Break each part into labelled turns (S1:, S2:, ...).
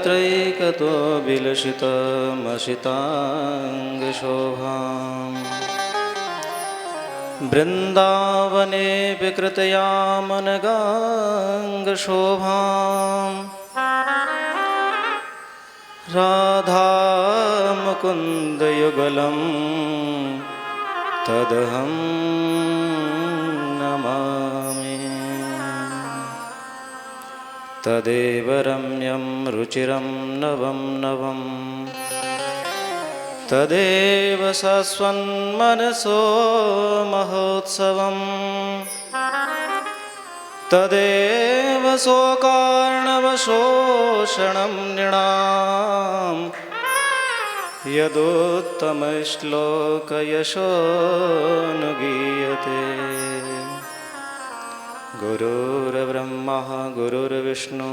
S1: त्रैकतो विलसितमसिताङ्गशोभाम् वृन्दावने विकृतयामनगाङ्गशोभाम् राधामुकुन्दयुगलं तदहं नमामि। तदेव रम्यं रुचिरं नवं नवं तदेव सस्वन्मनसो महोत्सवम् तदेव सोकार्णवशोषणं नृणां यदुत्तमश्लोकयशोऽनुगीयते। गुरुर्ब्रह्मा गुरुर्विष्णु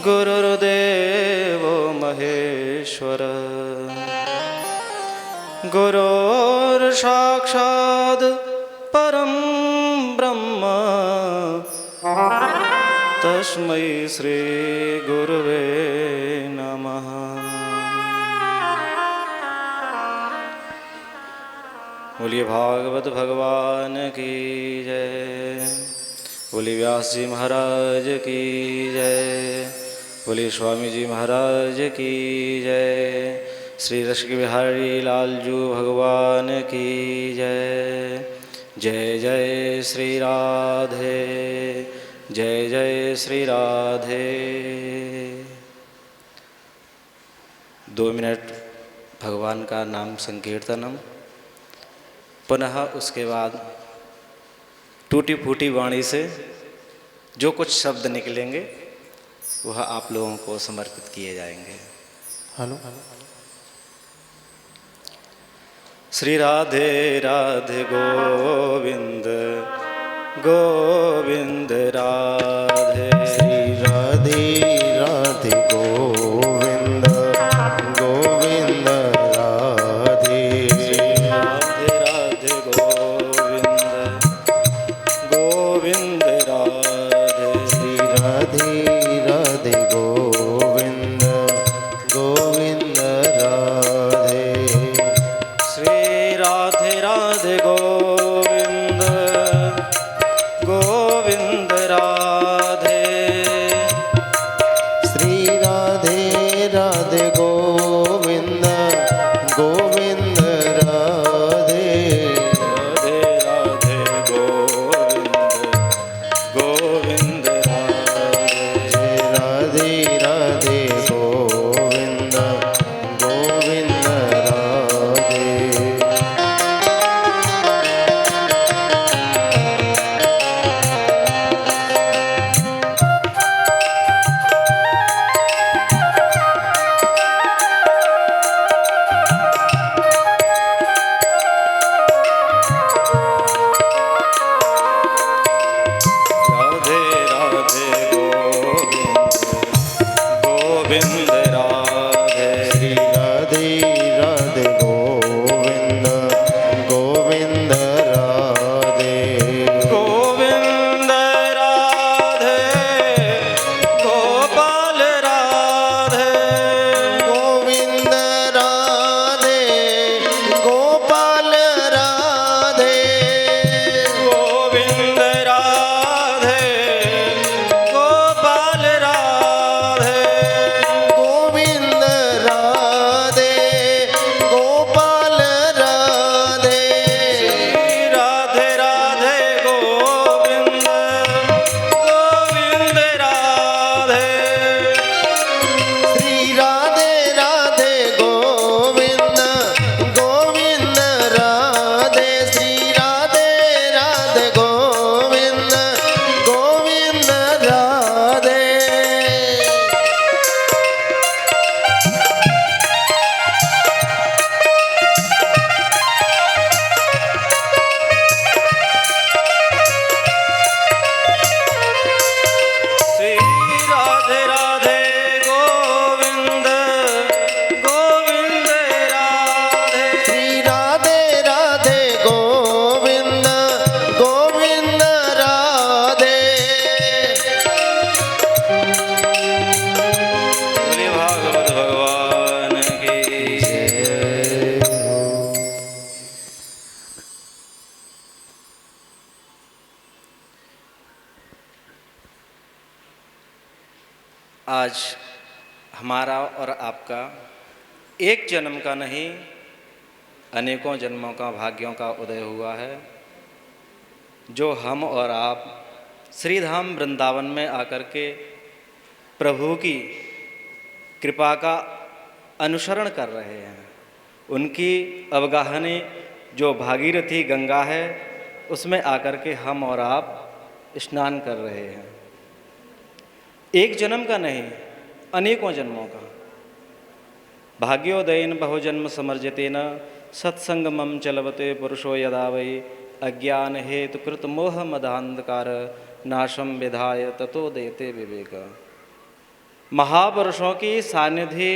S1: गुरुर्देवो महेश्वर गुरुर्साक्षात् परं ब्रह्म तस्मै श्री गुरुवे नमः। बोलिए भागवत भगवान की जय। बोलिए व्यास जी महाराज की जय। बोलिए स्वामी जी महाराज की जय। श्री रसिक बिहारी लालजू भगवान की जय। जय जय श्री राधे, जय जय श्री राधे। 2 मिनट भगवान का नाम संकीर्तनम, पुनः उसके बाद टूटी फूटी वाणी से जो कुछ शब्द निकलेंगे वह आप लोगों को समर्पित किए जाएंगे।
S2: हेलो।
S1: श्री राधे राधे गोविंद गोविंद राधे।
S2: श्री राधे राधे गोविंद गोविंद राधे।
S1: श्री राधे राधे गोविंद गोविंद राधे।
S2: श्री राधे राधे गोविंद गोविंद राधे।
S1: श्री राधे राधे गोविंद गोविंद राधे।
S2: श्री राधे राधे गोविंद गोविंद राधे।
S1: राधे राधे गोविंद गोविंद राधे।
S2: राधे राधे गोविंद गोविंद राधे।
S1: राधे राधे गोविंद गोविंद राधे।
S2: श्री राधे राधे गोविंद गोविंद राधे।
S1: गोविंद राधे गोपाल राधे।
S2: गोविंद राधे गोपाल राधे।
S1: गोविंद राधे गोपाल राधे। आज हमारा और आपका एक जन्म का नहीं, अनेकों जन्मों का भाग्यों का उदय हुआ है, जो हम और आप श्रीधाम वृंदावन में आकर के प्रभु की कृपा का अनुसरण कर रहे हैं। उनकी अवगाहनी जो भागीरथी गंगा है, उसमें आकर के हम और आप स्नान कर रहे हैं। एक जन्म का नहीं, अनेकों जन्मों का। भाग्योदयन बहुजन्म समर्जितेन सत्संगमम चलवते पुरुषो यदा वै अज्ञान हेतु कृत मोह मदांधकार नाशम विधाय ततो देते विवेक। महापुरुषों की सानिधि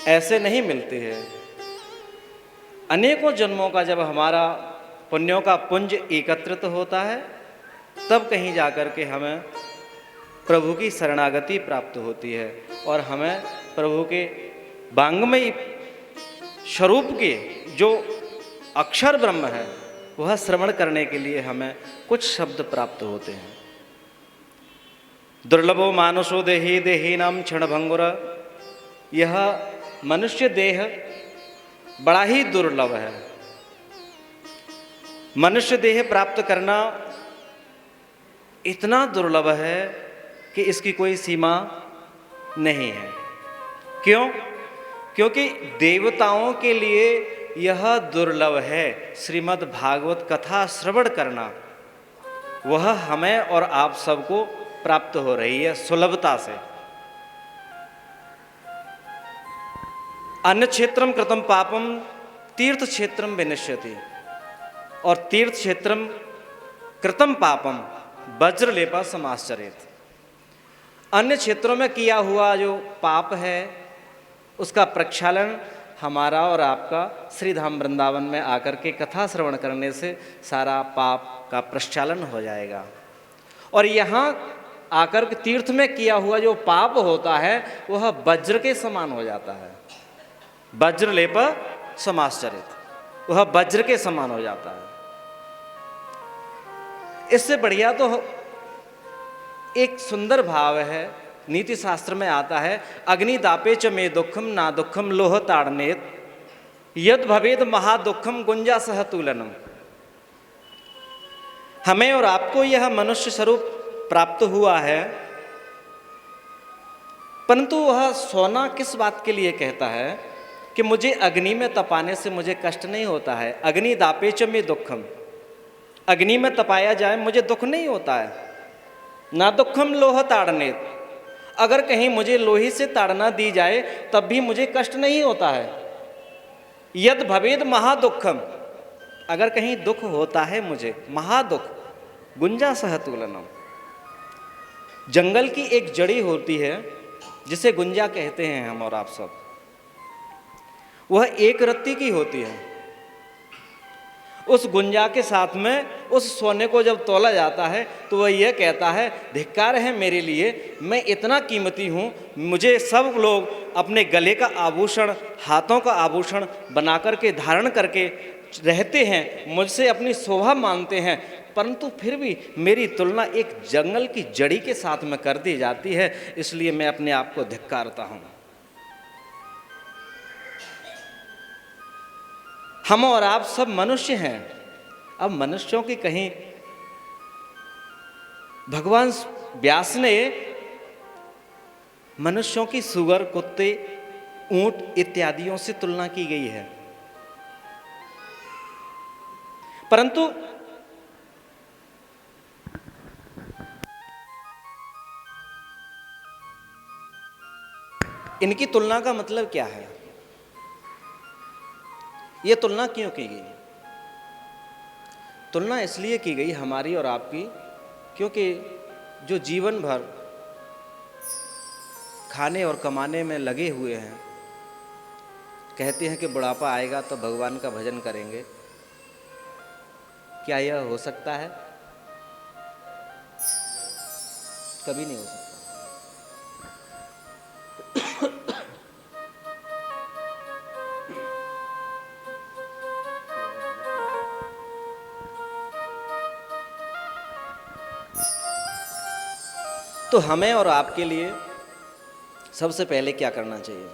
S1: ऐसे नहीं मिलती है। अनेकों जन्मों का जब हमारा पुण्यों का पुंज एकत्रित होता है, तब कहीं जाकर के हमें प्रभु की शरणागति प्राप्त होती है और हमें प्रभु के वांग्मयी स्वरूप के जो अक्षर ब्रह्म है, वह श्रवण करने के लिए हमें कुछ शब्द प्राप्त होते हैं। दुर्लभो मानुषो देही देही नाम क्षण भंगुर। यह मनुष्य देह बड़ा ही दुर्लभ है। मनुष्य देह प्राप्त करना इतना दुर्लभ है कि इसकी कोई सीमा नहीं है। क्यों? क्योंकि देवताओं के लिए यह दुर्लभ है। श्रीमद् भागवत कथा श्रवण करना, वह हमें और आप सबको प्राप्त हो रही है सुलभता से। अन्य क्षेत्रम कृतम पापम तीर्थ क्षेत्रम विनश्यति। और तीर्थ क्षेत्रम कृतम पापम वज्रलेपा समाश्चरेत। अन्य क्षेत्रों में किया हुआ जो पाप है, उसका प्रक्षालन हमारा और आपका श्रीधाम वृंदावन में आकर के कथा श्रवण करने से सारा पाप का प्रक्षालन हो जाएगा। और यहाँ आकर के तीर्थ में किया हुआ जो पाप होता है, वह वज्र के समान हो जाता है। वज्रलेप समाश्चरित, वह वज्र के समान हो जाता है। इससे बढ़िया तो एक सुंदर भाव है, नीति शास्त्र में आता है, अग्निदापे च मे दुखम ना दुखम लोह ताड़नेत यद भवेद महादुखम गुंजा सह तुलनम। हमें और आपको यह मनुष्य स्वरूप प्राप्त हुआ है, परंतु वह सोना किस बात के लिए कहता है कि मुझे अग्नि में तपाने से मुझे कष्ट नहीं होता है। अग्नि दापे च मे दुखम, अग्नि में तपाया जाए मुझे दुख नहीं होता है। ना दुखम लोह ताड़नेत, अगर कहीं मुझे लोही से ताड़ना दी जाए तब भी मुझे कष्ट नहीं होता है। यद भवेद महादुखम, अगर कहीं दुख होता है मुझे, महादुख, गुंजा सह तुलनम। जंगल की एक जड़ी होती है जिसे गुंजा कहते हैं हम और आप सब, वह एक रत्ती की होती है। उस गुंजा के साथ में उस सोने को जब तोला जाता है तो वह यह कहता है, धिक्कार है मेरे लिए, मैं इतना कीमती हूँ, मुझे सब लोग अपने गले का आभूषण, हाथों का आभूषण बना करके धारण करके रहते हैं, मुझसे अपनी शोभा मानते हैं, परंतु फिर भी मेरी तुलना एक जंगल की जड़ी के साथ में कर दी जाती है, इसलिए मैं अपने आप को धिक्कारता हूँ। हम और आप सब मनुष्य हैं। अब मनुष्यों की कहीं भगवान व्यास ने मनुष्यों की सुगर, कुत्ते, ऊंट इत्यादियों से तुलना की गई है, परंतु इनकी तुलना का मतलब क्या है? ये तुलना क्यों की गई? तुलना इसलिए की गई हमारी और आपकी, क्योंकि जो जीवन भर खाने और कमाने में लगे हुए हैं, कहते हैं कि बुढ़ापा आएगा तो भगवान का भजन करेंगे। क्या यह हो सकता है? कभी नहीं हो सकता। तो हमें और आपके लिए सबसे पहले क्या करना चाहिए?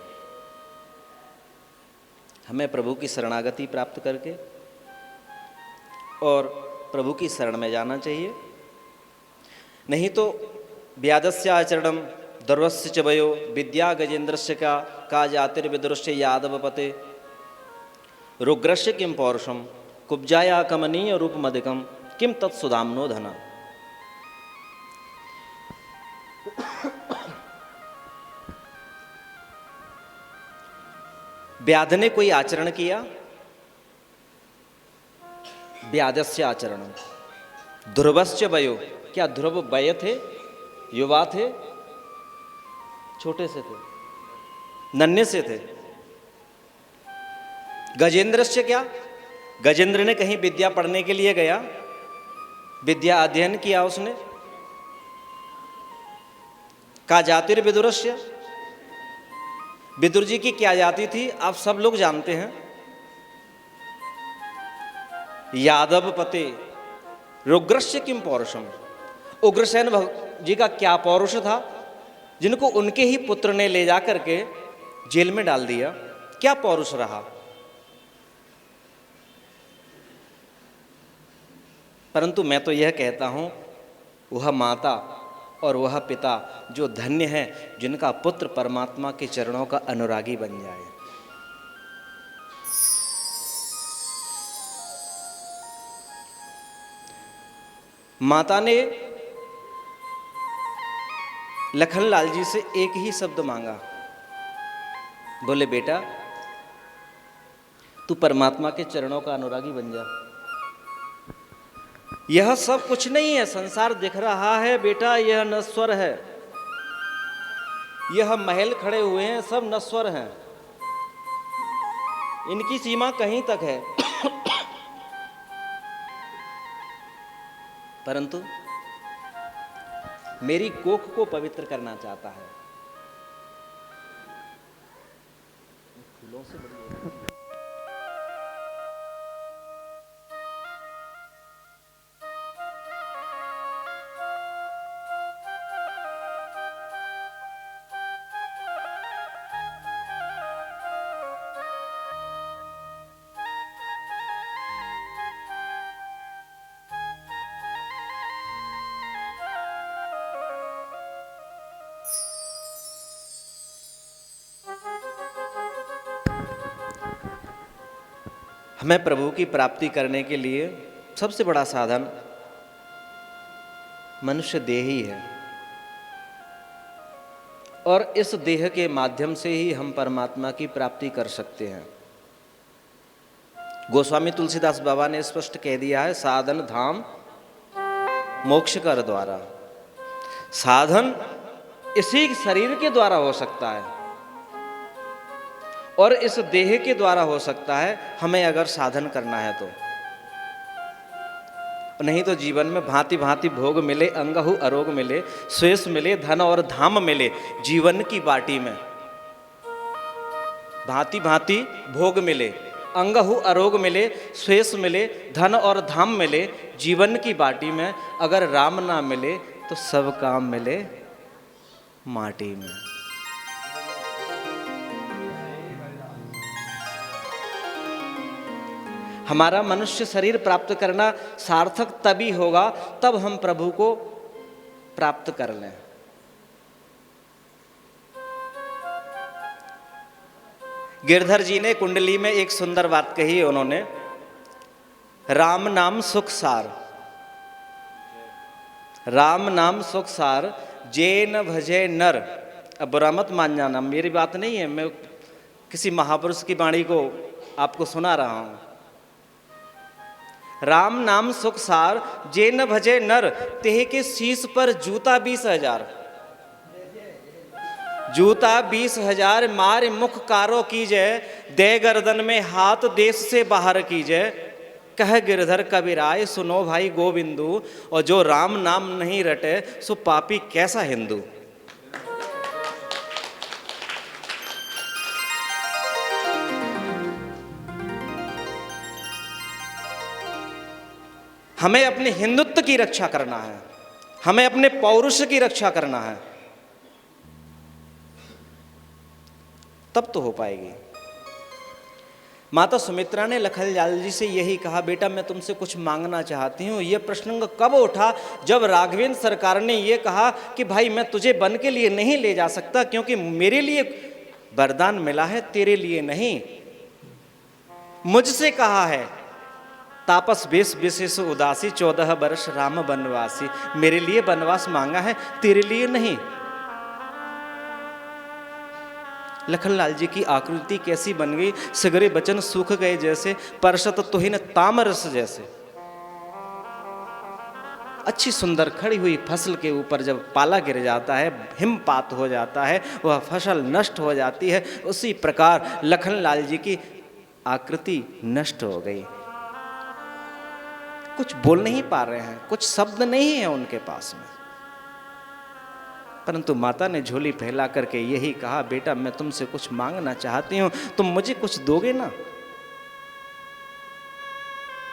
S1: हमें प्रभु की शरणागति प्राप्त करके और प्रभु की शरण में जाना चाहिए। नहीं तो व्याजस्य आचरणम दर्वस्य च वयो विद्या गजेन्द्रस्य का जातिर्विदुरस्य यादवपते रुग्रस्य किम पौरुषम कुब्जाया कमनीय रूपमधिकम किम तत्सुधाम्नो धना। व्याध ने कोई आचरण किया, व्याजस्य आचरण, ध्रुवस्य वयो, क्या ध्रुव वय थे, युवा थे, छोटे से थे, नन्हे से थे। गजेंद्रस्य क्या, गजेंद्र ने कहीं विद्या पढ़ने के लिए गया, विद्या अध्ययन किया उसने। का जातिर्विदुरस्य, विदुर जी की क्या जाति थी आप सब लोग जानते हैं। यादव पते रुग्रस्य किम पौरुषम, उग्रसेन जी का क्या पौरुष था जिनको उनके ही पुत्र ने ले जाकर के जेल में डाल दिया, क्या पौरुष रहा। परंतु मैं तो यह कहता हूं वह माता और वह पिता जो धन्य है जिनका पुत्र परमात्मा के चरणों का अनुरागी बन जाए। माता ने लखनलाल जी से एक ही शब्द मांगा, बोले बेटा तू परमात्मा के चरणों का अनुरागी बन जा। यह सब कुछ नहीं है, संसार दिख रहा है बेटा, यह नश्वर है। यह महल खड़े हुए हैं सब नश्वर हैं, इनकी सीमा कहीं तक है। परंतु मेरी कोख को पवित्र करना चाहता है। फूलों से बड़ी हमें प्रभु की प्राप्ति करने के लिए सबसे बड़ा साधन मनुष्य देह ही है, और इस देह के माध्यम से ही हम परमात्मा की प्राप्ति कर सकते हैं। गोस्वामी तुलसीदास बाबा ने स्पष्ट कह दिया है, साधन धाम मोक्ष कर द्वारा। साधन इसी शरीर के द्वारा हो सकता है और इस देह के द्वारा हो सकता है, हमें अगर साधन करना है तो। नहीं तो जीवन में भांति भांति भोग मिले, अंगहु अरोग मिले, श्वेष मिले, धन और धाम मिले। जीवन की बाटी में भांति भांति भोग मिले, अंगहु अरोग मिले, श्वेष मिले, धन और धाम मिले। जीवन की बाटी में अगर राम ना मिले तो सब काम मिले माटी में। हमारा मनुष्य शरीर प्राप्त करना सार्थक तभी होगा तब हम प्रभु को प्राप्त कर लें। गिरधर जी ने कुंडली में एक सुंदर बात कही है उन्होंने, राम नाम सुख सार, राम नाम सुख सार, जे न भजे नर। अब बुरा मत मान जाना, मेरी बात नहीं है, मैं किसी महापुरुष की वाणी को आपको सुना रहा हूं। राम नाम सुख सार, जे न भजे नर, तेह के शीश पर जूता 20,000। जूता 20,000 मार मुख कारो कीजय, दे गर्दन में हाथ देश से बाहर कीजय। कह गिरधर कबीराय सुनो भाई गोविंदु, और जो राम नाम नहीं रटे सो पापी कैसा हिंदू। हमें अपने हिंदुत्व की रक्षा करना है, हमें अपने पौरुष की रक्षा करना है, तब तो हो पाएगी। माता सुमित्रा ने लखनलाल जी से यही कहा, बेटा मैं तुमसे कुछ मांगना चाहती हूँ। यह प्रसंग कब उठा, जब राघवेंद्र सरकार ने यह कहा कि भाई मैं तुझे वन के लिए नहीं ले जा सकता, क्योंकि मेरे लिए वरदान मिला है, तेरे लिए नहीं। मुझसे कहा है, तापस वेश विशेष उदासी 14 वर्ष राम वनवासी। मेरे लिए वनवास मांगा है, तेरे लिए नहीं। लखनलाल जी की आकृति कैसी बन गई, सगरे बचन सूख गए जैसे, परसत तुहिन तामरस जैसे। अच्छी सुंदर खड़ी हुई फसल के ऊपर जब पाला गिर जाता है, हिमपात हो जाता है, वह फसल नष्ट हो जाती है, उसी प्रकार लखनलाल जी की आकृति नष्ट हो गई। कुछ बोल नहीं पा रहे हैं, कुछ शब्द नहीं है उनके पास में, परंतु माता ने झोली फैला करके यही कहा, बेटा मैं तुमसे कुछ मांगना चाहती हूं, तुम मुझे कुछ दोगे ना?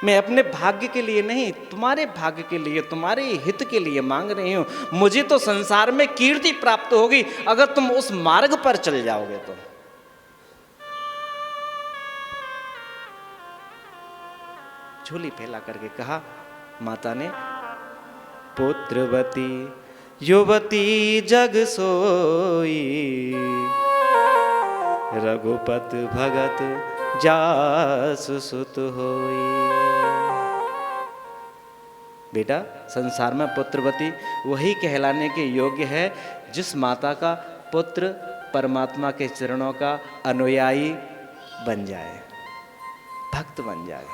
S1: मैं अपने भाग्य के लिए नहीं, तुम्हारे भाग्य के लिए, तुम्हारे हित के लिए मांग रही हूं। मुझे तो संसार में कीर्ति प्राप्त होगी अगर तुम उस मार्ग पर चल जाओगे तो। झोली फैला करके कहा माता ने, पुत्रवती युवती जग सोई, रघुपत भगत जासु सुत होई। बेटा संसार में पुत्रवती वही कहलाने के योग्य है जिस माता का पुत्र परमात्मा के चरणों का अनुयायी बन जाए, भक्त बन जाए।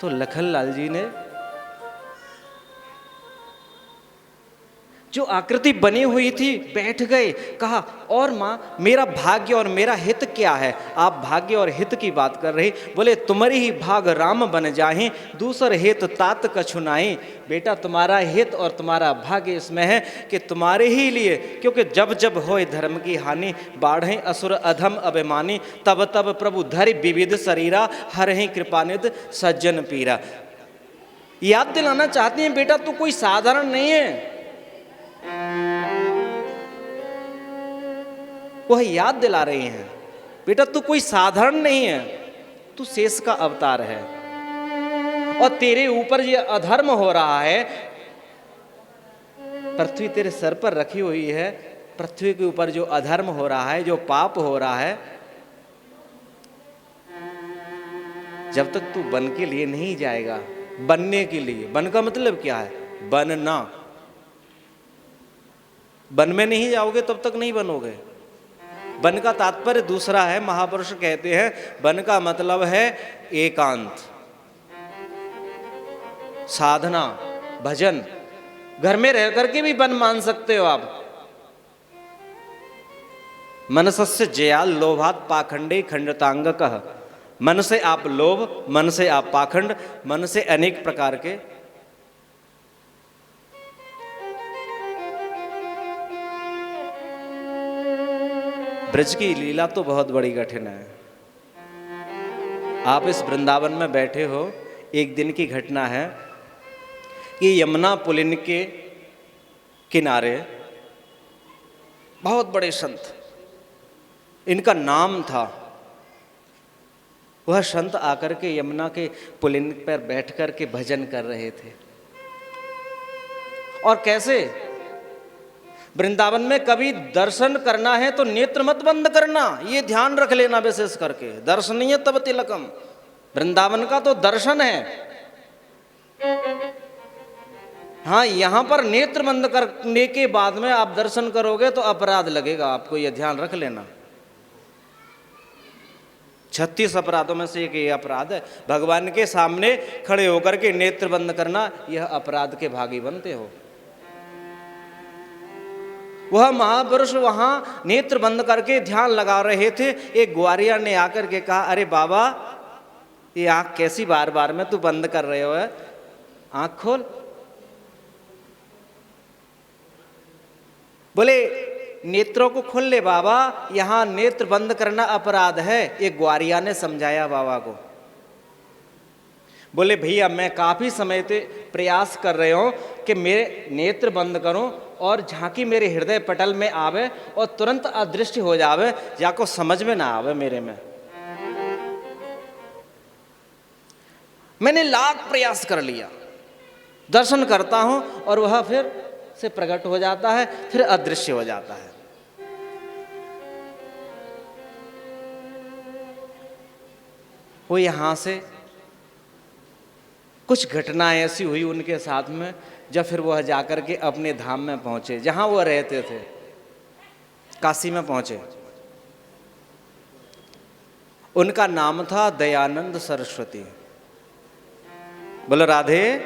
S1: तो लखनलाल जी ने जो आकृति बनी हुई थी बैठ गए, कहा और माँ मेरा भाग्य और मेरा हित क्या है? आप भाग्य और हित की बात कर रहे, बोले तुम्हारी ही भाग राम बन जाहि, दूसर हित तात कछु नाहि। बेटा तुम्हारा हित और तुम्हारा भाग्य इसमें है कि तुम्हारे ही लिए, क्योंकि जब जब होए धर्म की हानि, बाढ़े असुर अधम अभिमानी, तब तब प्रभु धरि विविध शरीरा, हरहि कृपानिध सज्जन पीरा। याद दिलाना चाहती हैं बेटा तू कोई साधारण नहीं है, वह याद दिला रही हैं बेटा तू कोई साधारण नहीं है, तू शेष का अवतार है और तेरे ऊपर ये अधर्म हो रहा है। पृथ्वी तेरे सर पर रखी हुई है, पृथ्वी के ऊपर जो अधर्म हो रहा है, जो पाप हो रहा है, जब तक तू वन के लिए नहीं जाएगा, बनने के लिए, वन का मतलब क्या है? बनना। वन में नहीं जाओगे तब तक नहीं बनोगे। वन का तात्पर्य दूसरा है, महापुरुष कहते हैं वन का मतलब है एकांत, साधना, भजन। घर में रह करके भी वन मान सकते हो आप। मनसस्य जयाल लोभात पाखंडे खंडतांगकः। मन से आप लोभ, मन से आप पाखंड, मन से अनेक प्रकार के ब्रज की लीला तो बहुत बड़ी कठिन है। आप इस वृंदावन में बैठे हो, एक दिन की घटना है कि यमुना पुलिन के किनारे बहुत बड़े संत, इनका नाम था, वह संत आकर के यमुना के पुलिन पर बैठ कर के भजन कर रहे थे। और कैसे? वृंदावन में कभी दर्शन करना है तो नेत्र मत बंद करना, ये ध्यान रख लेना विशेष करके। दर्शनीय तब तिलकम, वृंदावन का तो दर्शन है। हाँ, यहां पर नेत्र बंद करने के बाद में आप दर्शन करोगे तो अपराध लगेगा आपको, यह ध्यान रख लेना। 36 अपराधों में से एक ये अपराध है। भगवान के सामने खड़े होकर के नेत्र बंद करना, यह अपराध के भागी बनते हो। वह महापुरुष वहां नेत्र बंद करके ध्यान लगा रहे थे। एक ग्वारिया ने आकर के कहा, अरे बाबा ये आंख कैसी बार बार में तू बंद कर रहे हो, आंख खोल। बोले नेत्रों को खोल ले बाबा, यहां नेत्र बंद करना अपराध है। एक ग्वारिया ने समझाया बाबा को। बोले भैया मैं काफ़ी समय से प्रयास कर रहे हूँ कि मेरे नेत्र बंद करूँ और झांकी मेरे हृदय पटल में आवे और तुरंत अदृश्य हो जावे, जाको समझ में ना आवे मेरे में। मैंने लाख प्रयास कर लिया, दर्शन करता हूं और वह फिर से प्रकट हो जाता है, फिर अदृश्य हो जाता है। वो यहां से कुछ घटनाएं ऐसी हुई उनके साथ में, जब फिर वह जाकर के अपने धाम में पहुंचे जहां वह रहते थे, काशी में पहुंचे। उनका नाम था दयानंद सरस्वती। बोलो राधे।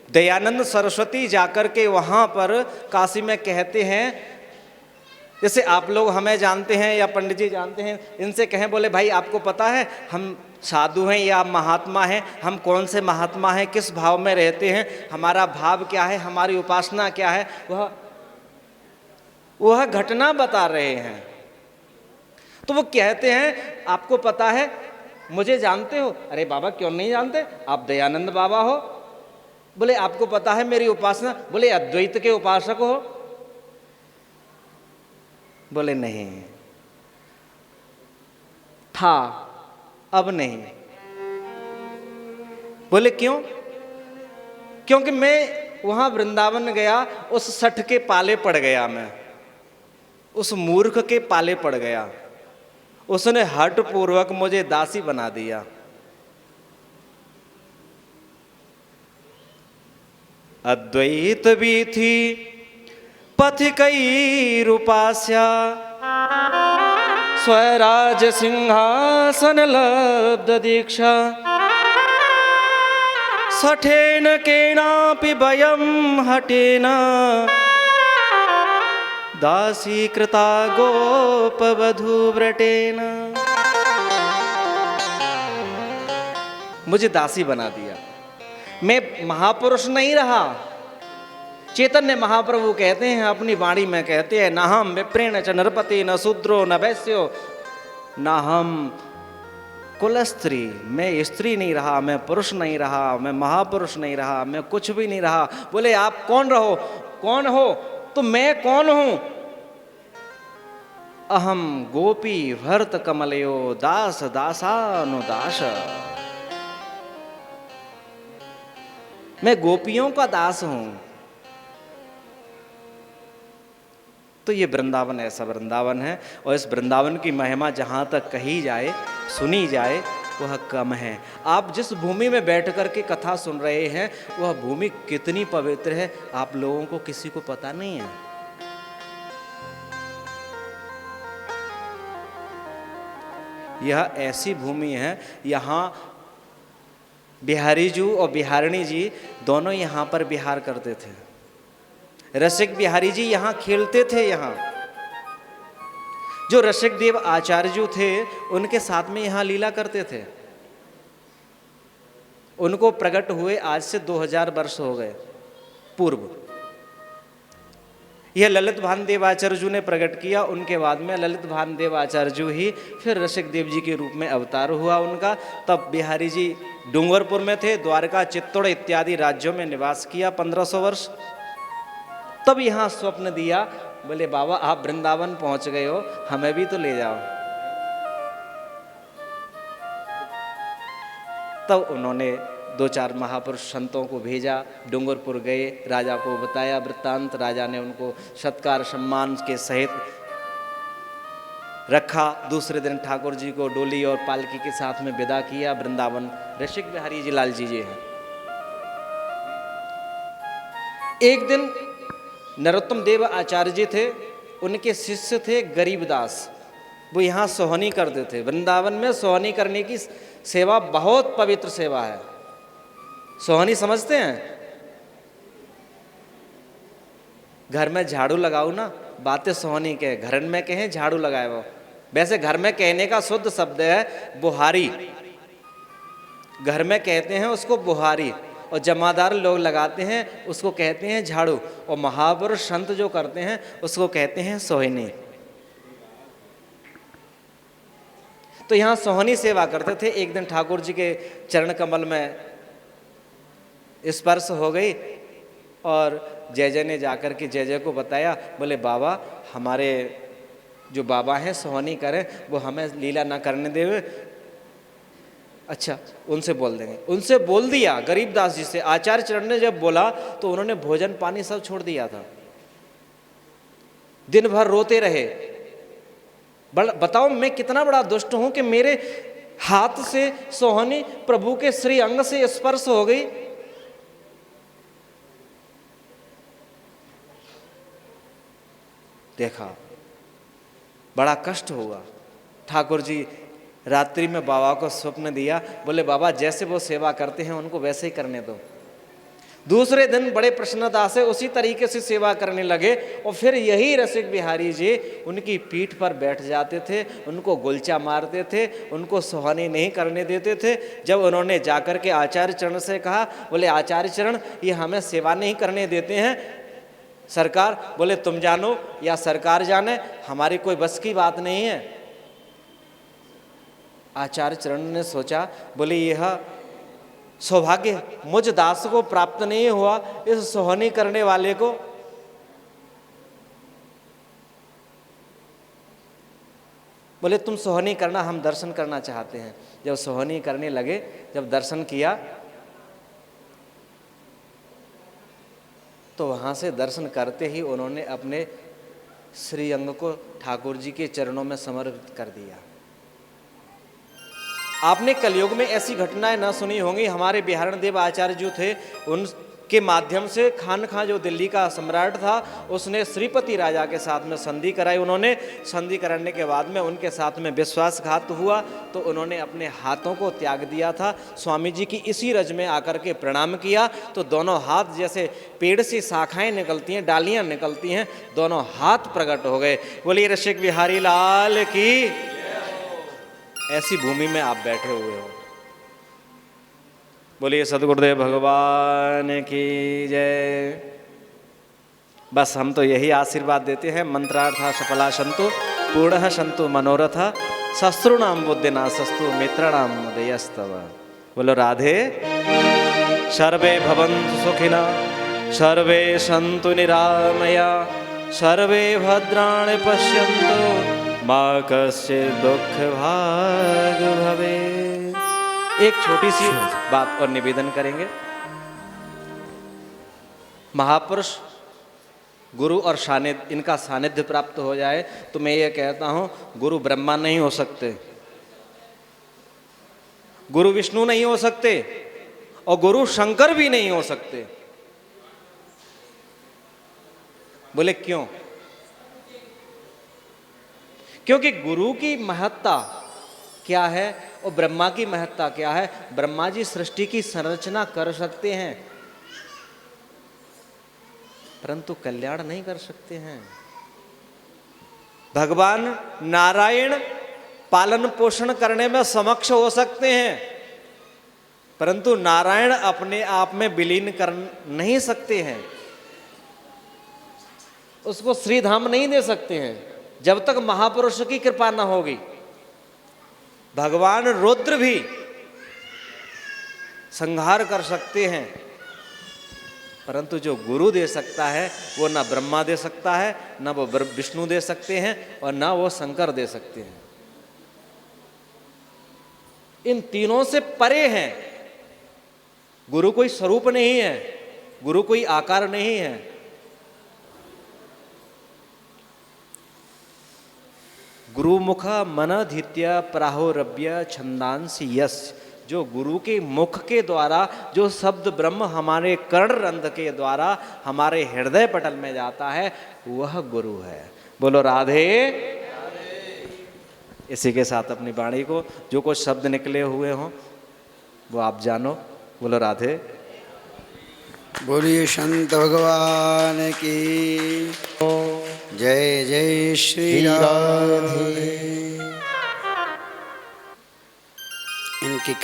S1: दयानंद सरस्वती जाकर के वहां पर काशी में कहते हैं, जैसे आप लोग हमें जानते हैं या पंडित जी जानते हैं, इनसे कहें बोले भाई आपको पता है हम साधु हैं या महात्मा हैं, हम कौन से महात्मा हैं, किस भाव में रहते हैं, हमारा भाव क्या है, हमारी उपासना क्या है, वह घटना बता रहे हैं। तो वो कहते हैं आपको पता है, मुझे जानते हो? अरे बाबा क्यों नहीं जानते, आप दयानंद बाबा हो। बोले आपको पता है मेरी उपासना? बोले अद्वैत के उपासक हो। बोले नहीं था, अब नहीं। बोले क्यों? क्योंकि मैं वहां वृंदावन गया, उस सठ के पाले पड़ गया, मैं उस मूर्ख के पाले पड़ गया, उसने हठ पूर्वक मुझे दासी बना दिया। अद्वैत भी थी पथिकैरुपास्या, स्वराज सिंहासन लब्ध दीक्षा, सठेन केनापि वयं हटेन, दासी कृता गोपवधूव्रटेन। मुझे दासी बना दिया, मैं महापुरुष नहीं रहा। चैतन्य महाप्रभु कहते हैं अपनी वाणी में, कहते हैं न हम विप्रेण च नरपति, न शूद्रो न वैश्यो, न हम कुल स्त्री। मैं स्त्री नहीं रहा, मैं पुरुष नहीं रहा, मैं महापुरुष नहीं रहा, मैं कुछ भी नहीं रहा। बोले आप कौन रहो, कौन हो? तो मैं कौन हूं? अहम गोपी भरत कमलयो दास दासानुदास। मैं गोपियों का दास हूं। तो ये वृंदावन ऐसा वृंदावन है, और इस वृंदावन की महिमा जहाँ तक कही जाए, सुनी जाए, वह कम है। आप जिस भूमि में बैठ कर के कथा सुन रहे हैं, वह भूमि कितनी पवित्र है आप लोगों को किसी को पता नहीं है। यह ऐसी भूमि है, यहाँ बिहारी जी और बिहारिणी जी दोनों यहाँ पर विहार करते थे। रसिक बिहारी जी यहाँ खेलते थे। यहाँ जो रसिक देव आचार्य जी थे, उनके साथ में यहाँ लीला करते थे। उनको प्रकट हुए आज से 2000 वर्ष हो गए पूर्व। यह ललित भानदेव आचार्य जी ने प्रकट किया। उनके बाद में ललित भानदेव आचार्य जी ही फिर रसिक देव जी के रूप में अवतार हुआ उनका। तब बिहारी जी डूंगरपुर में थे, द्वारका, चित्तौड़ इत्यादि राज्यों में निवास किया 1500 वर्ष। तब यहाँ स्वप्न दिया, बोले बाबा आप वृंदावन पहुंच गए हो, हमें भी तो ले जाओ। तब उन्होंने 2-4 महापुरुष संतों को भेजा, डूंगरपुर गए, राजा को बताया वृत्तांत। राजा ने उनको सत्कार सम्मान के सहित रखा। दूसरे दिन ठाकुर जी को डोली और पालकी के साथ में विदा किया वृंदावन। रसिक बिहारी जी लाल जी हैं। एक दिन नरोत्तम देव आचार्य जी थे, उनके शिष्य थे गरीबदास। वो यहाँ सोहनी करते थे। वृंदावन में सोहनी करने की सेवा बहुत पवित्र सेवा है। सोहनी समझते हैं? घर में झाड़ू लगाओ ना, बातें सोहनी के, घर में कहें झाड़ू लगाए वो। वैसे घर में कहने का शुद्ध शब्द है बुहारी। घर में कहते हैं उसको बुहारी, और जमादार लोग लगाते हैं उसको कहते हैं झाड़ू, और महापुरुष संत जो करते हैं उसको कहते हैं सोहनी। तो यहाँ सोहनी सेवा करते थे। एक दिन ठाकुर जी के चरण कमल में स्पर्श हो गई और जय जय ने जाकर के जय जय को बताया। बोले बाबा, हमारे जो बाबा हैं सोहनी करें, वो हमें लीला ना करने देवे। अच्छा, उनसे बोल देंगे। उनसे बोल दिया गरीबदास जी से। आचार्य चरण ने जब बोला तो उन्होंने भोजन पानी सब छोड़ दिया था। दिन भर रोते रहे। बताओ मैं कितना बड़ा दुष्ट हूं कि मेरे हाथ से सोहनी प्रभु के श्री अंग से स्पर्श हो गई। देखा, बड़ा कष्ट हुआ। ठाकुर जी रात्रि में बाबा को स्वप्न दिया। बोले बाबा, जैसे वो सेवा करते हैं उनको वैसे ही करने दो। दूसरे दिन बड़े प्रसन्नता से उसी तरीके से सेवा करने लगे। और फिर यही रसिक बिहारी जी उनकी पीठ पर बैठ जाते थे, उनको गुलचा मारते थे, उनको सोहनी नहीं करने देते थे। जब उन्होंने जाकर के आचार्य चरण से कहा, बोले आचार्य चरण, ये हमें सेवा नहीं करने देते हैं सरकार। बोले तुम जानो या सरकार जाने, हमारी कोई बस की बात नहीं है। आचार्य चरण ने सोचा, बोले यह सौभाग्य मुझ दास को प्राप्त नहीं हुआ, इस सोहनी करने वाले को। बोले तुम सोहनी करना, हम दर्शन करना चाहते हैं। जब सोहनी करने लगे, जब दर्शन किया तो वहां से दर्शन करते ही उन्होंने अपने श्री अंग को ठाकुर जी के चरणों में समर्पित कर दिया। आपने कलयुग में ऐसी घटनाएं ना सुनी होंगी। हमारे बिहारण देव आचार्य जो थे, उनके माध्यम से खान खां जो दिल्ली का सम्राट था, उसने श्रीपति राजा के साथ में संधि कराई। उन्होंने संधि कराने के बाद में उनके साथ में विश्वासघात हुआ तो उन्होंने अपने हाथों को त्याग दिया था। स्वामी जी की इसी रज में आकर के प्रणाम किया तो दोनों हाथ जैसे पेड़ से शाखाएं निकलती हैं, डालियां निकलती हैं, दोनों हाथ प्रकट हो गए। बोलिए रसिक बिहारी लाल की। ऐसी भूमि में आप बैठे हुए हो। बोलिए सद्गुरुदेव भगवान की जय। बस हम तो यही आशीर्वाद देते हैं, मंत्रार्था सफला संतु पूर्ण संतु मनोरथा शस्त्रुणाम बुद्धिनाशस्तु मित्राणाम उदयस्तव। बोलो राधे। सर्वे भवन्तु सुखिना, सर्वे सन्तु निरामया, सर्वे भद्राणि पश्यन्तु माँ कश्चित् दुख भाग भवे। एक छोटी सी बात और निवेदन करेंगे। महापुरुष गुरु और सानिध्य, इनका सानिध्य प्राप्त हो जाए तो मैं ये कहता हूं, गुरु ब्रह्मा नहीं हो सकते, गुरु विष्णु नहीं हो सकते और गुरु शंकर भी नहीं हो सकते। बोले क्यों? क्योंकि गुरु की महत्ता क्या है और ब्रह्मा की महत्ता क्या है। ब्रह्मा जी सृष्टि की संरचना कर सकते हैं परंतु कल्याण नहीं कर सकते हैं। भगवान नारायण पालन पोषण करने में समक्ष हो सकते हैं परंतु नारायण अपने आप में विलीन कर नहीं सकते हैं, उसको श्रीधाम नहीं दे सकते हैं जब तक महापुरुष की कृपा न होगी। भगवान रुद्र भी संहार कर सकते हैं परंतु जो गुरु दे सकता है वो ना ब्रह्मा दे सकता है, ना वो विष्णु दे सकते हैं और ना वो शंकर दे सकते हैं। इन तीनों से परे हैं। गुरु कोई स्वरूप नहीं है, गुरु कोई आकार नहीं है। गुरुमुख मनधित्य प्राहोरभ्य छंदांसि यस। जो गुरु के मुख के द्वारा जो शब्द ब्रह्म हमारे कर्ण रंध्र के द्वारा हमारे हृदय पटल में जाता है वह गुरु है। बोलो राधे। इसी के साथ अपनी वाणी को जो कुछ शब्द निकले हुए हों वो आप जानो। बोलो राधे।
S3: बोलिए संत भगवान की जय। जय श्री राधे। इनकी